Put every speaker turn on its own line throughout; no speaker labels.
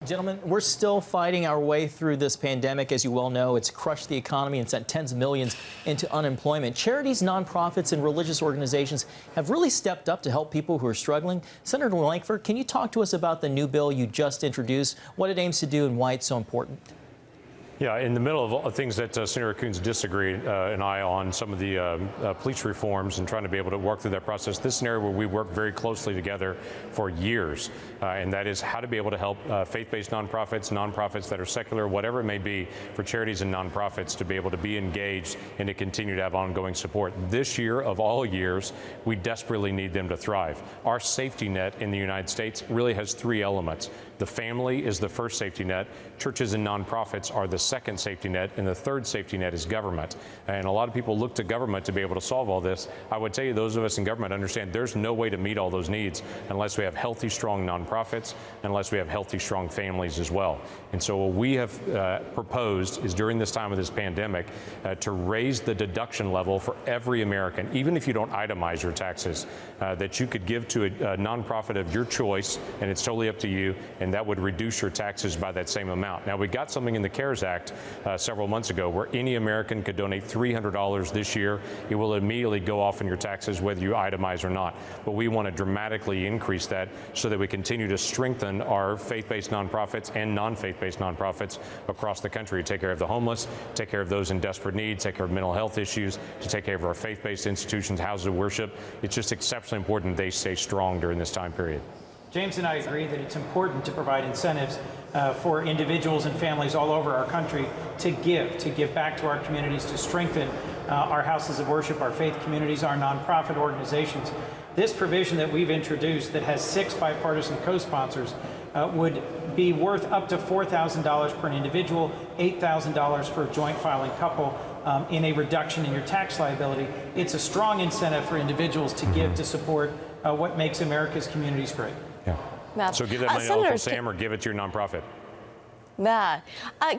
Gentlemen, we're still fighting our way through this pandemic. As you well know, it's crushed the economy and sent tens of millions into unemployment. Charities, nonprofits, and religious organizations have really stepped up to help people who are struggling. Senator Lankford, can you talk to us about the new bill you just introduced, what it aims to do, and why it's so important?
Yeah, in the middle of things that Senator Coons disagreed and I on some of the police reforms and trying to be able to work through that process, this is an area where we worked very closely together for years, and that is how to be able to help faith-based nonprofits that are secular, whatever it may be, for charities and nonprofits to be able to be engaged and to continue to have ongoing support. This year, of all years, we desperately need them to thrive. Our safety net in the United States really has three elements. The family is the first safety net, churches and nonprofits are the second safety net, and the third safety net is government. And a lot of people look to government to be able to solve all this. I would tell you, those of us in government understand there's no way to meet all those needs unless we have healthy, strong nonprofits, unless we have healthy, strong families as well. And so what we have proposed is during this time of this pandemic to raise the deduction level for every American, even if you don't itemize your taxes, that you could give to a nonprofit of your choice, and it's totally up to you, and that would reduce your taxes by that same amount. Now, we got something in the CARES Act several months ago where any American could donate $300 this year. It will immediately go off in your taxes whether you itemize or not. But we want to dramatically increase that so that we continue to strengthen our faith-based nonprofits and non-faith-based nonprofits across the country to take care of the homeless, take care of those in desperate need, take care of mental health issues, to take care of our faith-based institutions, houses of worship. It's just exceptionally important they stay strong during this time period.
James and I agree that it's important to provide incentives for individuals and families all over our country to give back to our communities, to strengthen our houses of worship, our faith communities, our nonprofit organizations. This provision that we've introduced that has 6 bipartisan co-sponsors would be worth up to $4,000 per individual, $8,000 for a joint filing couple, in a reduction in your tax liability. It's a strong incentive for individuals to give to support what makes America's communities great.
Yeah.
Matt.
So give that money to Uncle Sam or give it to your nonprofit.
Matt,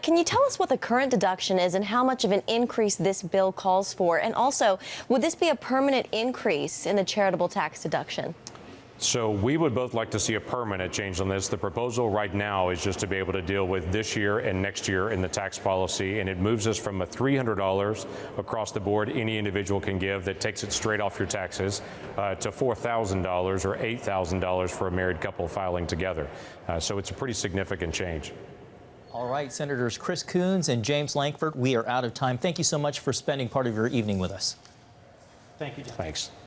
can you tell us what the current deduction is and how much of an increase this bill calls for? And also, would this be a permanent increase in the charitable tax deduction?
So we would both like to see a permanent change on this. The proposal right now is just to be able to deal with this year and next year in the tax policy, and it moves us from a $300 across the board any individual can give that takes it straight off your taxes to $4,000 or $8,000 for a married couple filing together. So it's a pretty significant change.
All right, Senators Chris Coons and James Lankford, we are out of time. Thank you so much for spending part of your evening with us.
Thank you, Jim.
Thanks.